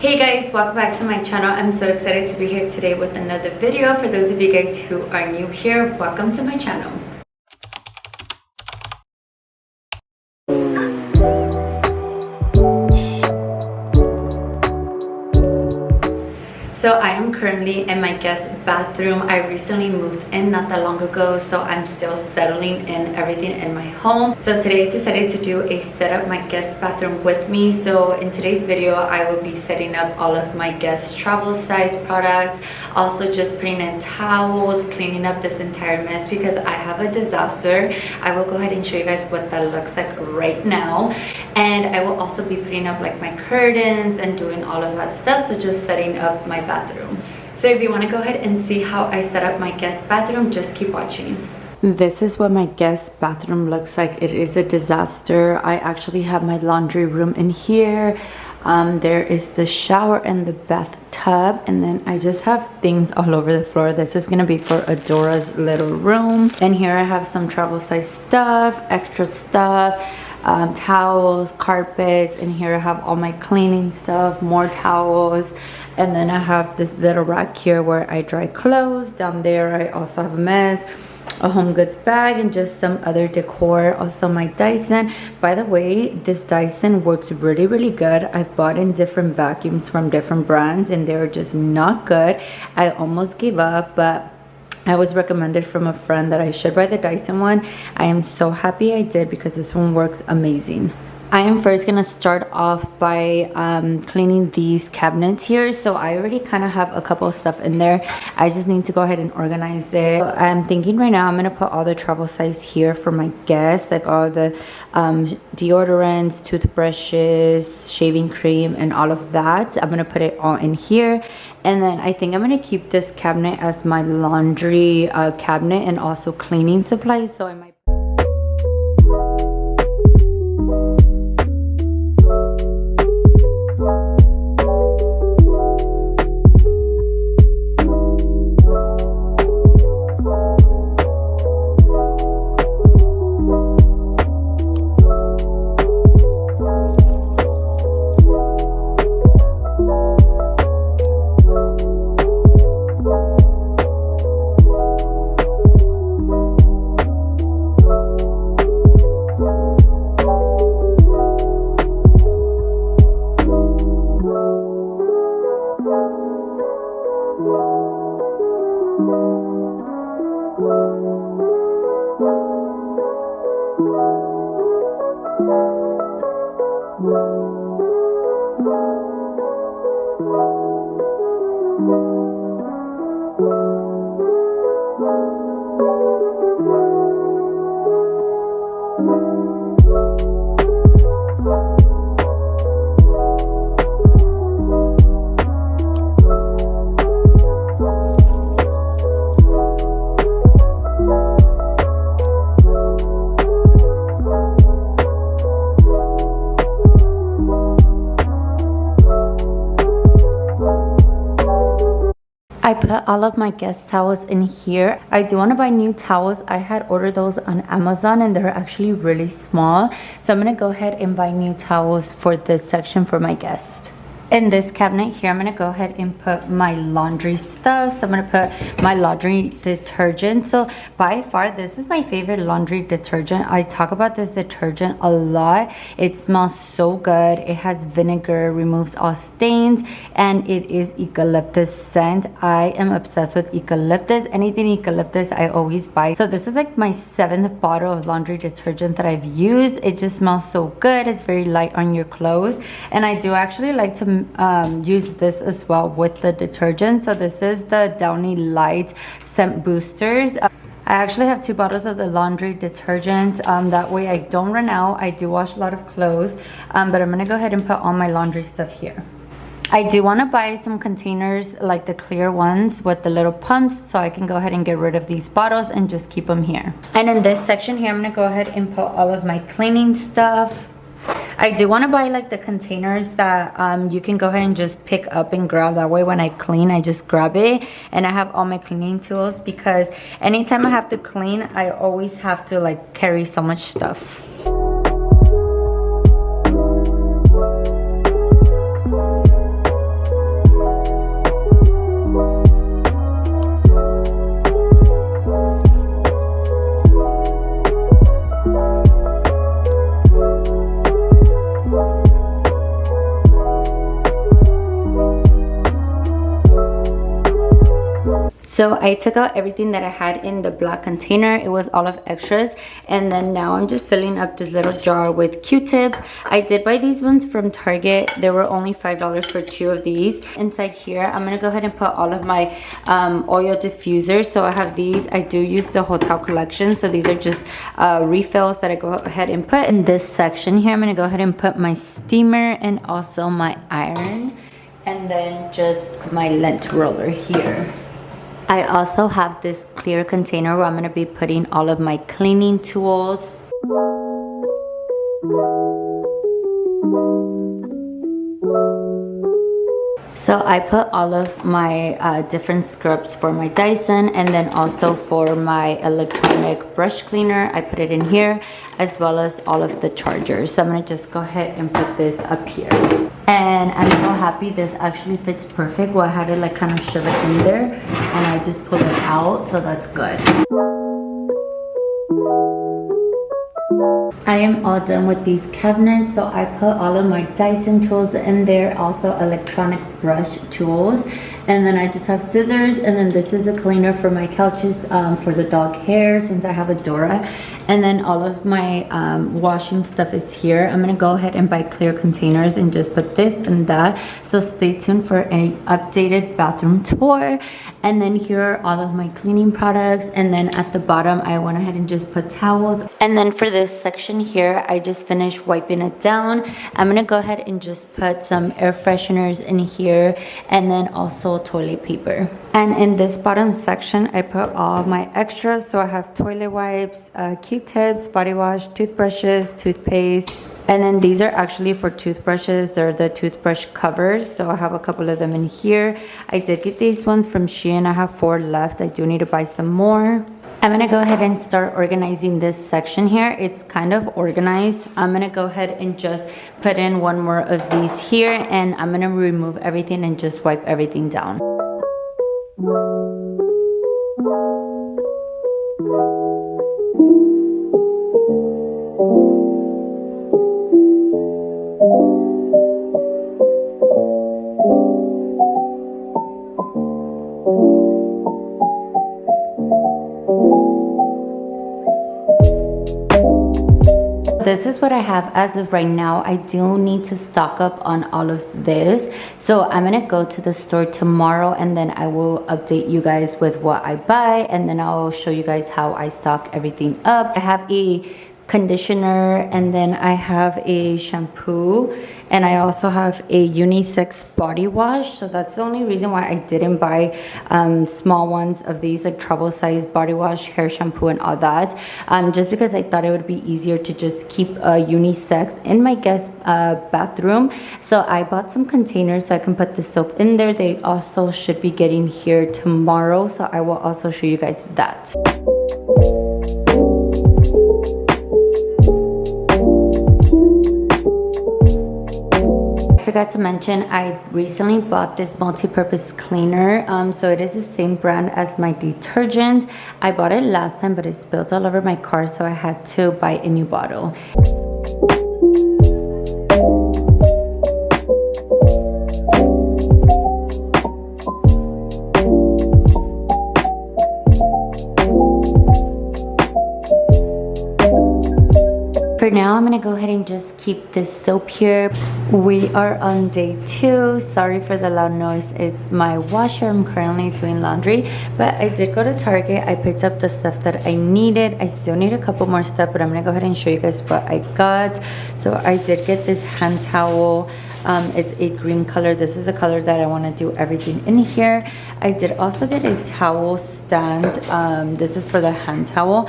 Hey guys, welcome back to my channel. I'm so excited to be here today with another video. For those of you guys who are new here, welcome to my channel. So I am currently in my guest bathroom. I recently moved in not that long ago, so I'm still settling in everything in my home. So today I decided to do a set up my guest bathroom with me. So in today's video, I will be setting up all of my guest travel size products, also just putting in towels, cleaning up this entire mess because I have a disaster. I will go ahead and show you guys what that looks like right now. And I will also be putting up like my curtains and doing all of that stuff. So just setting up my bathroom. So if you want to go ahead and see how I set up my guest bathroom, just keep watching. This is what my guest bathroom looks like. It is a disaster. I actually have my laundry room in here. There is the shower and the bathtub, and then I just have things all over the floor. This is gonna be for Adora's little room. And here I have some travel size stuff, extra stuff, towels, carpets, and here I have all my cleaning stuff, more towels. And then I have this little rack here where I dry clothes. Down there I also have a mess, a home goods bag, and just some other decor. Also my Dyson. By the way, this Dyson works really good. I've bought in different vacuums from different brands and they're just not good. I almost gave up, but I was recommended from a friend that I should buy the Dyson one. I am so happy I did because this one works amazing. I am first gonna start off by cleaning these cabinets here. So I already kind of have a couple of stuff in there. I just need to go ahead and organize it. So I'm thinking right now I'm gonna put all the travel size here for my guests, like all the deodorants, toothbrushes, shaving cream, and all of that. I'm gonna put it all in here. And then I think I'm gonna keep this cabinet as my laundry cabinet and also cleaning supplies. So I might I put all of my guest towels in here. I do want to buy new towels. I had ordered those on Amazon and they're actually really small. So I'm going to go ahead and buy new towels for this section for my guest. In this cabinet here, I'm going to go ahead and put my laundry stuff. So I'm going to put my laundry detergent. So by far, this is my favorite laundry detergent. I talk about this detergent a lot. It smells so good. It has vinegar, removes all stains, and it is eucalyptus scent. I am obsessed with eucalyptus. Anything eucalyptus, I always buy. So this is like my 7th bottle of laundry detergent that I've used. It just smells so good. It's very light on your clothes. And I do actually like to use this as well with the detergent. So this is the Downy Light Scent Boosters. I actually have 2 bottles of the laundry detergent. That way I don't run out. I do wash a lot of clothes, but I'm gonna go ahead and put all my laundry stuff here. I do want to buy some containers like the clear ones with the little pumps so I can go ahead and get rid of these bottles and just keep them here. And in this section here, I'm gonna go ahead and put all of my cleaning stuff. I do want to buy like the containers that you can go ahead and just pick up and grab. That way when I clean, I just grab it and I have all my cleaning tools, because anytime I have to clean, I always have to like carry so much stuff. So I took out everything that I had in the black container. It was all of extras. And then now I'm just filling up this little jar with Q-tips. I did buy these ones from Target. They were only $5 for 2 of these. Inside here, I'm gonna go ahead and put all of my oil diffusers. So I have these. I do use the hotel collection. So these are just refills that I go ahead and put in this section here. I'm gonna go ahead and put my steamer and also my iron. And then just my lint roller here. I also have this clear container where I'm going to be putting all of my cleaning tools. So I put all of my different scrubs for my Dyson, and then also for my electronic brush cleaner, I put it in here, as well as all of the chargers. So I'm gonna just go ahead and put this up here. And I'm so happy this actually fits perfect. Well, I had to like kind of shove it in there, and I just pulled it out, so that's good. I am all done with these cabinets, so I put all of my Dyson tools in there, also electronic brush tools, and then I just have scissors, and then this is a cleaner for my couches for the dog hair since I have a Dora, and then all of my washing stuff is here. I'm gonna go ahead and buy clear containers and just put this and that, so stay tuned for an updated bathroom tour. And then here are all of my cleaning products, and then at the bottom I went ahead and just put towels. And then for this section here, I just finished wiping it down. I'm gonna go ahead and just put some air fresheners in here, and then also toilet paper. And in this bottom section, I put all my extras. So I have toilet wipes, Q-tips, body wash, toothbrushes, toothpaste. And then these are actually for toothbrushes. They're the toothbrush covers. So I have a couple of them in here. I did get these ones from Shein. I have 4 left. I do need to buy some more. I'm gonna go ahead and start organizing this section here. It's kind of organized. I'm gonna go ahead and just put in one more of these here, and I'm gonna remove everything and just wipe everything down. This is what I have as of right now. I do need to stock up on all of this. So I'm gonna go to the store tomorrow, and then I will update you guys with what I buy, and then I'll show you guys how I stock everything up. I have a conditioner, and then I have a shampoo, and I also have a unisex body wash. So that's the only reason why I didn't buy small ones of these, like travel size body wash, hair shampoo, and all that, just because I thought it would be easier to just keep unisex in my guest bathroom. So I bought some containers so I can put the soap in there. They also should be getting here tomorrow, so I will also show you guys that. I forgot to mention, I recently bought this multi-purpose cleaner. So it is the same brand as my detergent. I bought it last time, but it spilled all over my car, so I had to buy a new bottle. For now, I'm gonna go ahead and just keep this soap here. We are on day 2. Sorry for the loud noise. It's my washer. I'm currently doing laundry, but I did go to Target. I picked up the stuff that I needed. I still need a couple more stuff, but I'm gonna go ahead and show you guys what I got. So I did get this hand towel. It's a green color. This is the color that I want to do everything in here. I did also get a towel stand. This is for the hand towel.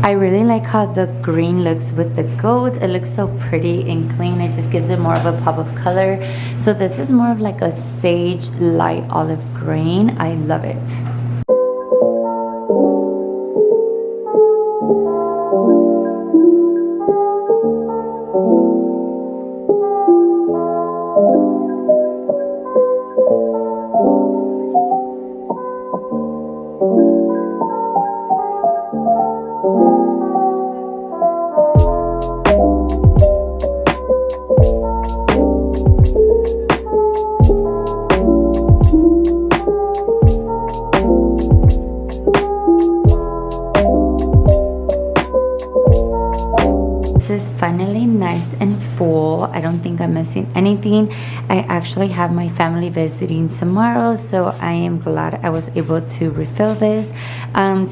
I really like how the green looks with the gold. It looks so pretty and clean. It just gives it more of a pop of color. So this is more of like a sage light olive green. I love it. anything. I actually have my family visiting tomorrow, so I am glad I was able to refill this.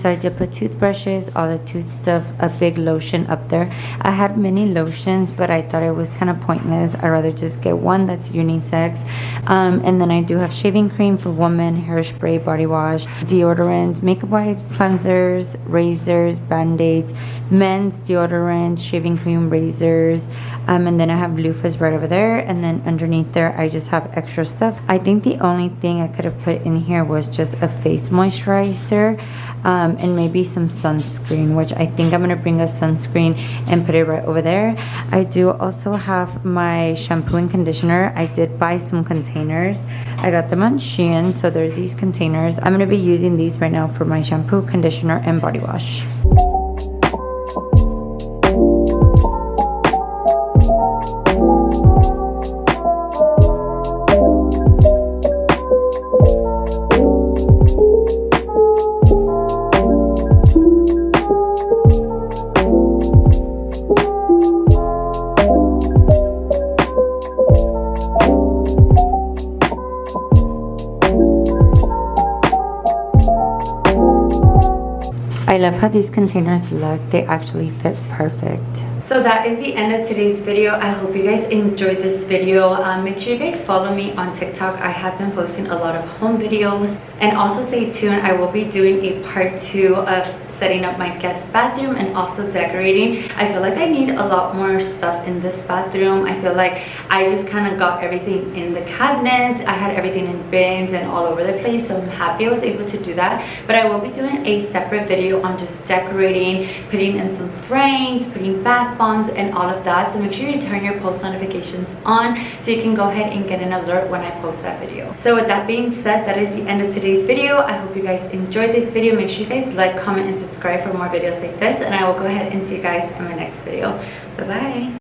So I did put toothbrushes, all the tooth stuff, a big lotion up there. I had many lotions, but I thought it was kind of pointless. I'd rather just get one that's unisex. And then I do have shaving cream for women, hairspray, body wash, deodorant, makeup wipes, cleansers, razors, band-aids, men's deodorant, shaving cream, razors, and then I have loofahs right over there, and then underneath there I just have extra stuff. I think the only thing I could have put in here was just a face moisturizer, and maybe some sunscreen, which I think I'm gonna bring a sunscreen and put it right over there. I do also have my shampoo and conditioner. I did buy some containers. I got them on Shein, so they're these containers. I'm gonna be using these right now for my shampoo, conditioner, and body wash. I love how these containers look. They actually fit perfect. So that is the end of today's video. I hope you guys enjoyed this video. Make sure you guys follow me on TikTok. I have been posting a lot of home videos. And also stay tuned. I will be doing a part 2 of setting up my guest bathroom and also decorating. I feel like I need a lot more stuff in this bathroom. I feel like I just kind of got everything in the cabinets. I had everything in bins and all over the place, so I'm happy I was able to do that. But I will be doing a separate video on just decorating, putting in some frames, putting bath bombs and all of that. So make sure you turn your post notifications on so you can go ahead and get an alert when I post that video. So with that being said, that is the end of today's video. I hope you guys enjoyed this video. Make sure you guys like, comment, and subscribe for more videos like this, and I will go ahead and see you guys in my next video. Bye bye.